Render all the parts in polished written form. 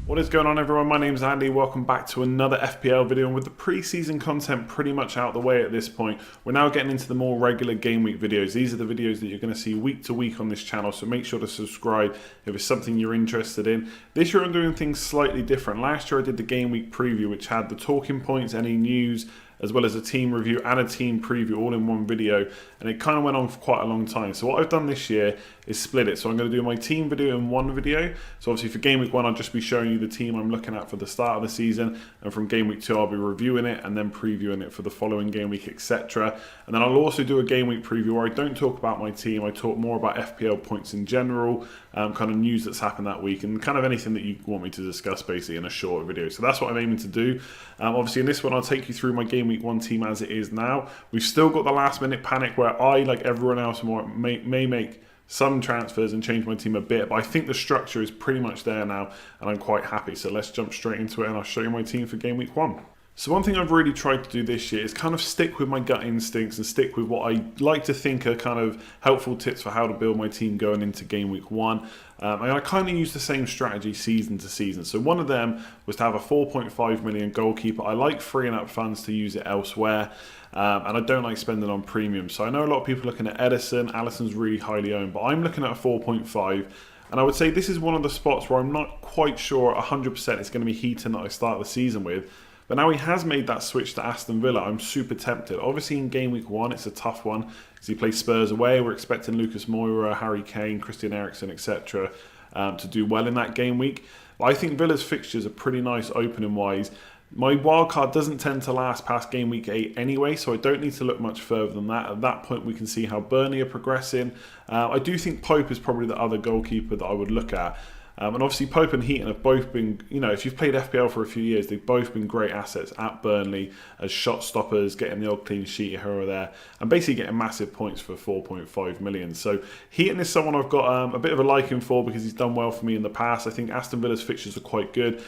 What is going on, everyone? My name's Andy. Welcome back to another FPL video. And with the pre-season content pretty much out the way at this point, we're now getting into the more regular game week videos. These are the videos that you're going to see week to week on this channel, so make sure to subscribe if it's something you're interested in. This year I'm doing things slightly different. Last year I did the game week preview, which had the talking points, any news, as well as a team review and a team preview all in one video, and it kind of went on for quite a long time. So what I've done this year is split it. So I'm going to do my team video in one video. So obviously for game week 1 I'll just be showing you the team I'm looking at for the start of the season, and from game week 2 I'll be reviewing it and then previewing it for the following game week, etc. And then I'll also do a game week preview where I don't talk about my team, I talk more about FPL points in general, kind of news that's happened that week, and kind of anything that you want me to discuss basically in a short video. So that's what I'm aiming to do. Obviously in this one I'll take you through my game week 1 team as it is now. We've still got the last minute panic where I, like everyone else, may make some transfers and change my team a bit, but I think the structure is pretty much there now and I'm quite happy. So let's jump straight into it and I'll show you my team for game week 1. So one thing I've really tried to do this year is kind of stick with my gut instincts and stick with what I like to think are kind of helpful tips for how to build my team going into game week 1. And I kind of use the same strategy season to season. So one of them was to have a 4.5 million goalkeeper. I like freeing up funds to use it elsewhere. And I don't like spending on premium. So I know a lot of people are looking at Edison. Alisson's really highly owned, but I'm looking at a 4.5. And I would say this is one of the spots where I'm not quite sure 100% it's going to be Heaton that I start the season with. But now he has made that switch to Aston Villa. I'm super tempted. Obviously in game week 1 it's a tough one because he plays Spurs away. We're expecting Lucas Moura, Harry Kane, Christian Eriksen, etc. To do well in that game week. But I think Villa's fixtures are pretty nice opening wise. My wildcard doesn't tend to last past game week 8 anyway, so I don't need to look much further than that. At that point we can see how Burnley are progressing. I do think Pope is probably the other goalkeeper that I would look at. And obviously Pope and Heaton have both been, if you've played FPL for a few years, they've both been great assets at Burnley as shot stoppers, getting the odd clean sheet here or there, and basically getting massive points for 4.5 million. So Heaton is someone I've got a bit of a liking for because he's done well for me in the past. I think Aston Villa's fixtures are quite good.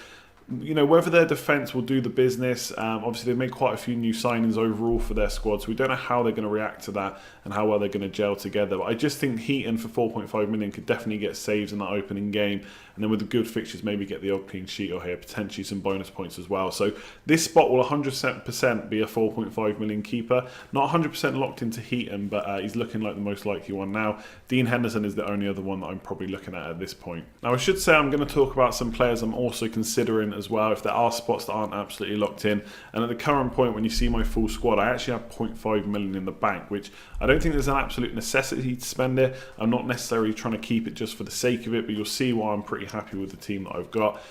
Whether their defence will do the business, obviously they've made quite a few new signings overall for their squad, so we don't know how they're going to react to that and how well they're going to gel together. But I just think Heaton for 4.5 million could definitely get saves in that opening game, and then with the good fixtures maybe get the odd clean sheet or here, potentially some bonus points as well. So this spot will 100% be a 4.5 million keeper. Not 100% locked into Heaton, but he's looking like the most likely one now. Dean Henderson is the only other one that I'm probably looking at this point. Now I should say I'm going to talk about some players I'm also considering as well if there are spots that aren't absolutely locked in. And at the current point when you see my full squad, I actually have 0.5 million in the bank, which I don't think there's an absolute necessity to spend it. I'm not necessarily trying to keep it just for the sake of it, but you'll see why I'm pretty happy with the team that I've got.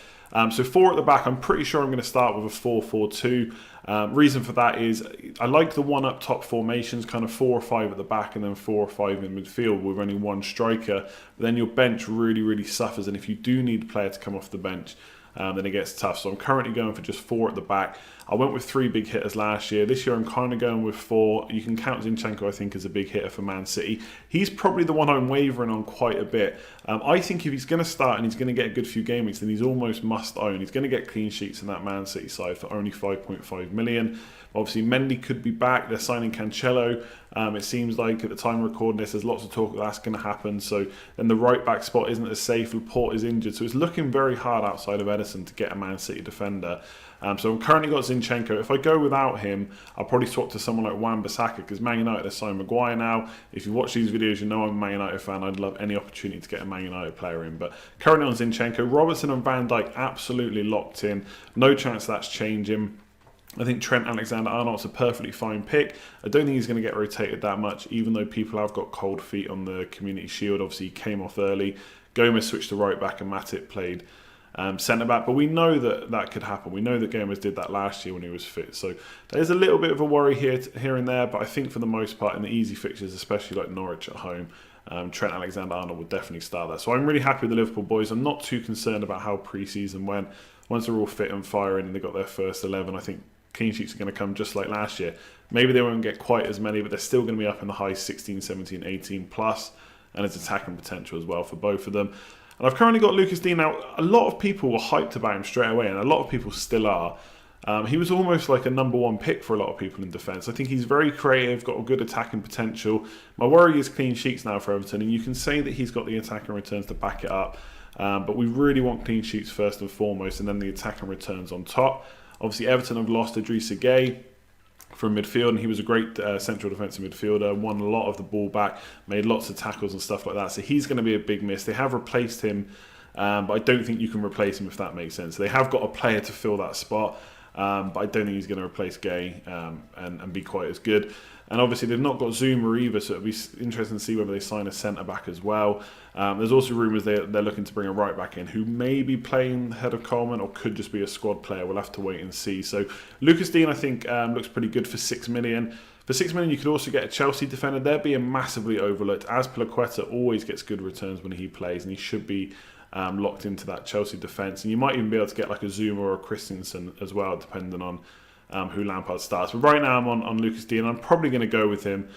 So 4 at the back, I'm pretty sure I'm going to start with a 4-4-2. Reason for that is I like the one up top formations, kind of 4 or 5 at the back and then 4 or 5 in midfield with only one striker. But then your bench really suffers, and if you do need a player to come off the bench, then it gets tough. So I'm currently going for just 4 at the back. I went with 3 big hitters last year. This year I'm kind of going with 4. You can count Zinchenko, I think, as a big hitter for Man City. He's probably the one I'm wavering on quite a bit. I think if he's going to start and he's going to get a good few game weeks, then he's almost must own. He's going to get clean sheets in that Man City side for only 5.5 million. Obviously Mendy could be back. They're signing Cancelo. It seems like at the time of recording this, there's lots of talk that that's going to happen. So then the right back spot isn't as safe. Laporte is injured. So it's looking very hard outside of Edison to get a Man City defender. So I've currently got Zinchenko. If I go without him, I'll probably swap to someone like Wan-Bissaka because Man United has signed Maguire now. If you watch these videos, you know I'm a Man United fan. I'd love any opportunity to get a Man United player in. But currently on Zinchenko, Robertson and Van Dijk absolutely locked in. No chance that's changing. I think Trent Alexander-Arnold's a perfectly fine pick. I don't think he's going to get rotated that much, even though people have got cold feet on the Community Shield. Obviously, he came off early. Gomez switched to right back and Matip played centre-back. But we know that could happen. We know that Gomez did that last year when he was fit. So there's a little bit of a worry here and there, but I think for the most part, in the easy fixtures, especially like Norwich at home, Trent Alexander-Arnold would definitely start there. So I'm really happy with the Liverpool boys. I'm not too concerned about how pre-season went. Once they're all fit and firing and they got their first 11, I think clean sheets are going to come just like last year. Maybe they won't get quite as many, but they're still going to be up in the high 16, 17, 18 plus, and it's attacking potential as well for both of them. And I've currently got Lucas Digne. Now, a lot of people were hyped about him straight away, and a lot of people still are. He was almost like a #1 pick for a lot of people in defence. I think he's very creative, got a good attacking potential. My worry is clean sheets now for Everton, and you can say that he's got the attacking returns to back it up. But we really want clean sheets first and foremost, and then the attacking returns on top. Obviously, Everton have lost Idrissa Gueye from midfield, and he was a great central defensive midfielder, won a lot of the ball back, made lots of tackles and stuff like that. So he's going to be a big miss. They have replaced him, but I don't think you can replace him, if that makes sense. They have got a player to fill that spot. But I don't think he's going to replace Gueye and be quite as good. And obviously they've not got Zuma either, so it'll be interesting to see whether they sign a centre-back as well. There's also rumours they're looking to bring a right-back in who may be playing ahead of Coleman or could just be a squad player. We'll have to wait and see. So Lucas Digne, I think, looks pretty good for $6 million. For $6 million, you could also get a Chelsea defender. They're being massively overlooked, as Piliqueta always gets good returns when he plays, and he should be locked into that Chelsea defence. And you might even be able to get like a Zuma or a Christensen as well, depending on who Lampard starts. But right now I'm on Lucas Digne. I'm probably going to go with him.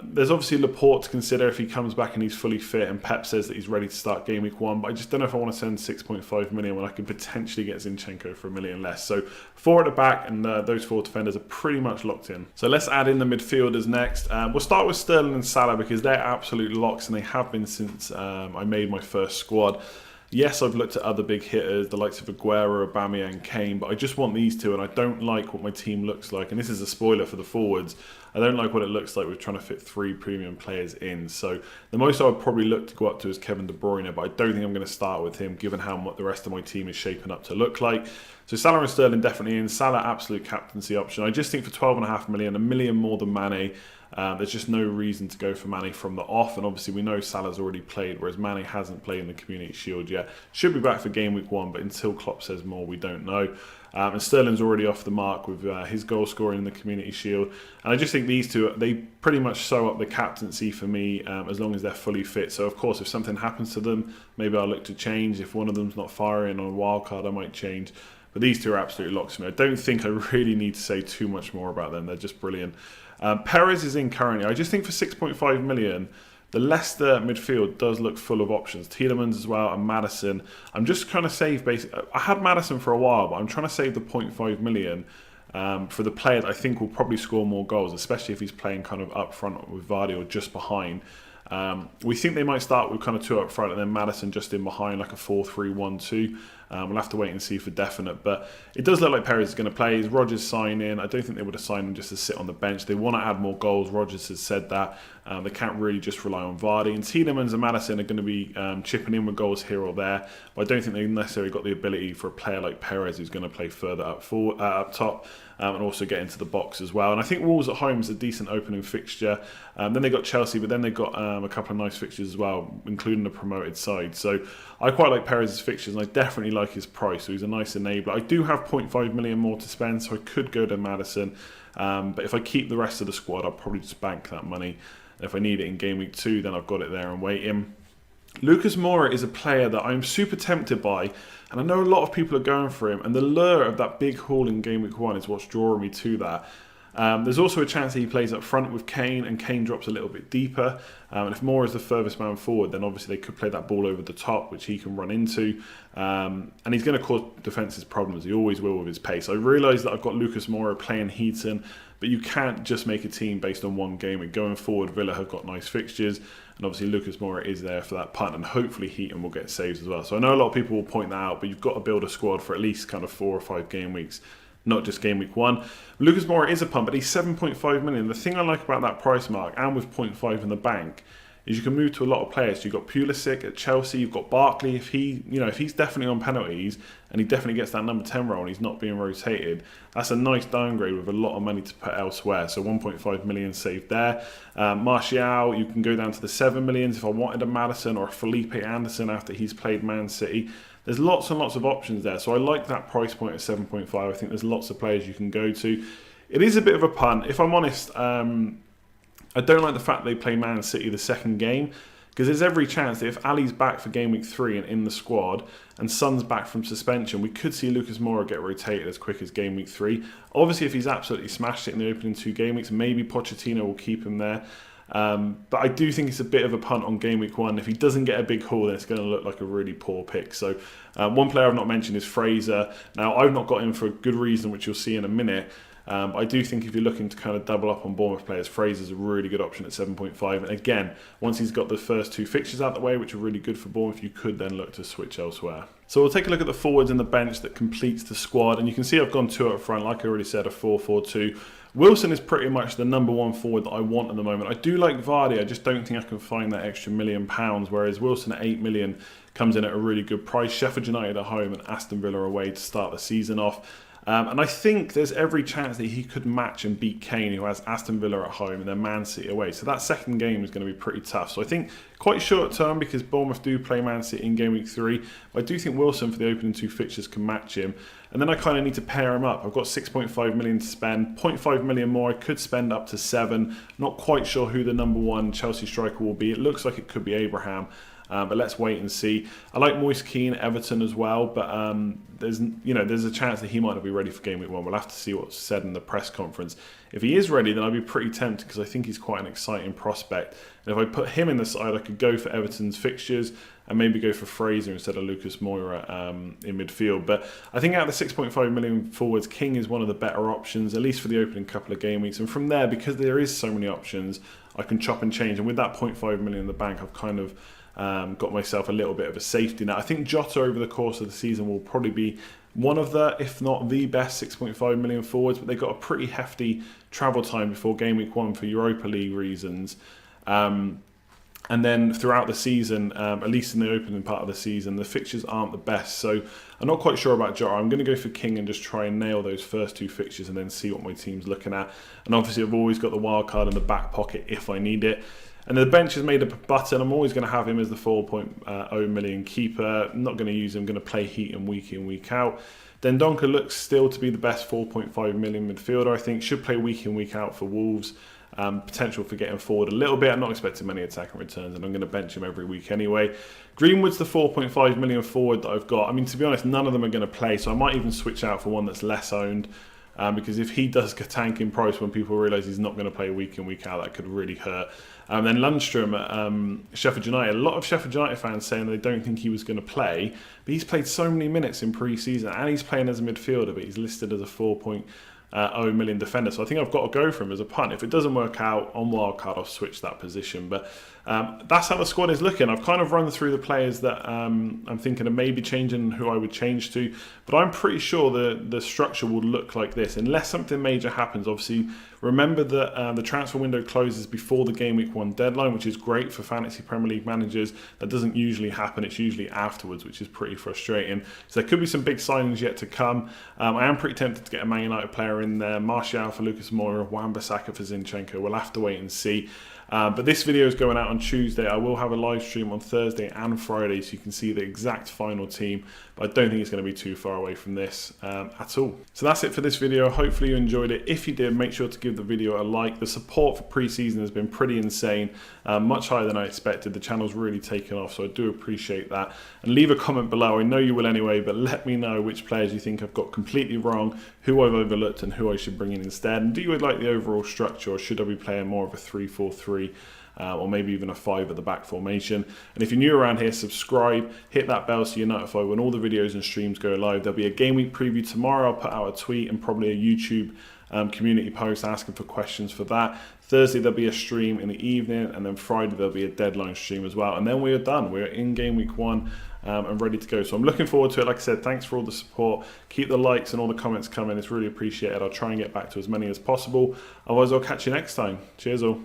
There's obviously Laporte to consider if he comes back and he's fully fit, and Pep says that he's ready to start game week 1, but I just don't know if I want to send 6.5 million when I could potentially get Zinchenko for $1 million less. So 4 at the back, and those 4 defenders are pretty much locked in. So let's add in the midfielders next. We'll start with Sterling and Salah because they're absolute locks, and they have been since I made my first squad. Yes, I've looked at other big hitters, the likes of Aguero, Aubameyang, Kane, but I just want these two, and I don't like what my team looks like. And this is a spoiler for the forwards. I don't like what it looks like with trying to fit 3 premium players in. So the most I would probably look to go up to is Kevin De Bruyne, but I don't think I'm going to start with him, given how what the rest of my team is shaping up to look like. So Salah and Sterling definitely in. Salah, absolute captaincy option. I just think for 12.5 million, $1 million more than Mane. There's just no reason to go for Mane from the off, and obviously we know Salah's already played, whereas Mane hasn't played in the Community Shield yet. Should be back for game week 1, but until Klopp says more, we don't know. And Sterling's already off the mark with his goal scoring in the Community Shield, and I just think these two, they pretty much sew up the captaincy for me as long as they're fully fit. So of course, if something happens to them, maybe I'll look to change. If one of them's not firing on a wild card, I might change. But these two are absolutely locks for me. I don't think I really need to say too much more about them. They're just brilliant. Perez is in currently. I just think for 6.5 million, the Leicester midfield does look full of options. Tielemans as well, and Maddison. I'm just trying to save basically. I had Maddison for a while, but I'm trying to save the 0.5 million for the player that I think will probably score more goals, especially if he's playing kind of up front with Vardy or just behind. We think they might start with kind of 2 up front and then Maddison just in behind, like a 4-3-1-2. We'll have to wait and see for definite, but it does look like Perez is going to play. Is Rodgers signing? I don't think they would have signed him just to sit on the bench. They want to add more goals. Rodgers has said that. They can't really just rely on Vardy. And Tielemans and Maddison are going to be chipping in with goals here or there, but I don't think they've necessarily got the ability for a player like Perez who's going to play further up top and also get into the box as well. And I think Wolves at home is a decent opening fixture. Then they got Chelsea, but then they got a couple of nice fixtures as well, including the promoted side. So I quite like Perez's fixtures, and I definitely like his price. So he's a nice enabler. I do have 0.5 million more to spend, so I could go to Maddison. But if I keep the rest of the squad, I'll probably just bank that money. If I need it in game week 2, then I've got it there and waiting. Lucas Mora is a player that I'm super tempted by, and I know a lot of people are going for him, and the lure of that big haul in game week 1 is what's drawing me to that. There's also a chance that he plays up front with Kane, and Kane drops a little bit deeper. And if Mora is the furthest man forward, then obviously they could play that ball over the top, which he can run into. And he's going to cause defences problems. He always will with his pace. I realise that I've got Lucas Mora playing Heaton, but you can't just make a team based on one game. And going forward, Villa have got nice fixtures, and obviously Lucas Mora is there for that punt, and hopefully Heaton will get saves as well. So I know a lot of people will point that out, but you've got to build a squad for at least kind of 4 or 5 game weeks, not just game week 1. Lucas Moura is a punt, but he's 7.5 million. The thing I like about that price mark, and with 0.5 in the bank, is you can move to a lot of players. You've got Pulisic at Chelsea, you've got Barkley. If he's definitely on penalties and he definitely gets that number 10 role and he's not being rotated, that's a nice downgrade with a lot of money to put elsewhere. So 1.5 million saved there. Martial, you can go down to the 7 millions if I wanted a Maddison or a Felipe Anderson after he's played Man City. There's lots and lots of options there. So I like that price point at 7.5. I think there's lots of players you can go to. It is a bit of a punt. If I'm honest, I don't like the fact they play Man City the second game, because there's every chance that if Ali's back for game week 3 and in the squad, and Son's back from suspension, we could see Lucas Moura get rotated as quick as game week 3. Obviously, if he's absolutely smashed it in the opening 2 game weeks, maybe Pochettino will keep him there. But I do think it's a bit of a punt on game week 1. If he doesn't get a big haul, then it's going to look like a really poor pick. So one player I've not mentioned is Fraser. Now, I've not got him for a good reason, which you'll see in a minute. I do think if you're looking to kind of double up on Bournemouth players, Fraser's a really good option at 7.5. And again, once he's got the first 2 fixtures out the way, which are really good for Bournemouth, you could then look to switch elsewhere. So we'll take a look at the forwards and the bench that completes the squad. And you can see I've gone 2 up front, like I already said, a 4-4-2. Wilson is pretty much the number 1 forward that I want at the moment. I do like Vardy, I just don't think I can find that extra £1 million, whereas Wilson at 8 million comes in at a really good price. Sheffield United at home and Aston Villa away to start the season off. And I think there's every chance that he could match and beat Kane, who has Aston Villa at home and then Man City away. So that second game is going to be pretty tough. So I think quite short term, because Bournemouth do play Man City in game week 3. But I do think Wilson for the opening 2 fixtures can match him. And then I kind of need to pair him up. I've got 6.5 million to spend, 0.5 million more. I could spend up to 7. Not quite sure who the number 1 Chelsea striker will be. It looks like it could be Abraham. But let's wait and see. I like Moise Kean, Everton as well, but there's a chance that he might not be ready for game week 1. We'll have to see what's said in the press conference. If he is ready, then I'd be pretty tempted because I think he's quite an exciting prospect. And if I put him in the side, I could go for Everton's fixtures and maybe go for Fraser instead of Lucas Mora in midfield. But I think out of the 6.5 million forwards, King is one of the better options, at least for the opening couple of game weeks. And from there, because there is so many options, I can chop and change. And with that 0.5 million in the bank, I've kind of got myself a little bit of a safety net. I think Jota over the course of the season will probably be one of the, if not the best 6.5 million forwards, but they've got a pretty hefty travel time before game week 1 for Europa League reasons. And then throughout the season, at least in the opening part of the season, the fixtures aren't the best. So I'm not quite sure about Jota. I'm going to go for King and just try and nail those first 2 fixtures and then see what my team's looking at. And obviously I've always got the wild card in the back pocket if I need it. And the bench is made up of Button. I'm always going to have him as the 4.0 million keeper. I'm not going to use him. Going to play Heaton week in, week out. Dendoncker looks still to be the best 4.5 million midfielder, I think. Should play week in, week out for Wolves. Potential for getting forward a little bit. I'm not expecting many attacking returns, and I'm going to bench him every week anyway. Greenwood's the 4.5 million forward that I've got. I mean, to be honest, none of them are going to play, so I might even switch out for one that's less owned. Because if he does tank in price when people realise he's not going to play week in, week out, that could really hurt. Then Lundstrom at Sheffield United. A lot of Sheffield United fans saying they don't think he was going to play, but he's played so many minutes in pre-season, and he's playing as a midfielder, but he's listed as a 4.0 million defender. So I think I've got to go for him as a punt. If it doesn't work out on wildcard, I'll switch that position. But that's how the squad is looking. I've kind of run through the players that I'm thinking of maybe changing who I would change to, but I'm pretty sure the structure will look like this unless something major happens. Obviously, remember that the transfer window closes before the game week 1 deadline, which is great for fantasy Premier League managers. That doesn't usually happen. It's usually afterwards, which is pretty frustrating. So there could be some big signings yet to come. I am pretty tempted to get a Man United player in there. Martial for Lucas Moura, Wan-Bissaka for Zinchenko. We'll have to wait and see. But this video is going out on Tuesday. I will have a live stream on Thursday and Friday so you can see the exact final team, but I don't think it's going to be too far away from this at all. So that's it for this video. Hopefully you enjoyed it. If you did, make sure to give the video a like. The support for pre-season has been pretty insane, much higher than I expected. The channel's really taken off, so I do appreciate that. And leave a comment below. I know you will anyway, but let me know which players you think I've got completely wrong, who I've overlooked and who I should bring in instead. And do you like the overall structure, or should I be playing more of a 3-4-3? Or maybe even a 5 at the back formation. And if you're new around here, subscribe, hit that bell so you're notified when all the videos and streams go live. There'll be a game week preview tomorrow. I'll put out a tweet and probably a YouTube community post asking for questions for that. Thursday there'll be a stream in the evening, and then Friday there'll be a deadline stream as well. And then we are done. We're in game week 1 and ready to go. So I'm looking forward to it. Like I said, thanks for all the support. Keep the likes and all the comments coming. It's really appreciated. I'll try and get back to as many as possible. Otherwise, I'll catch you next time. Cheers all.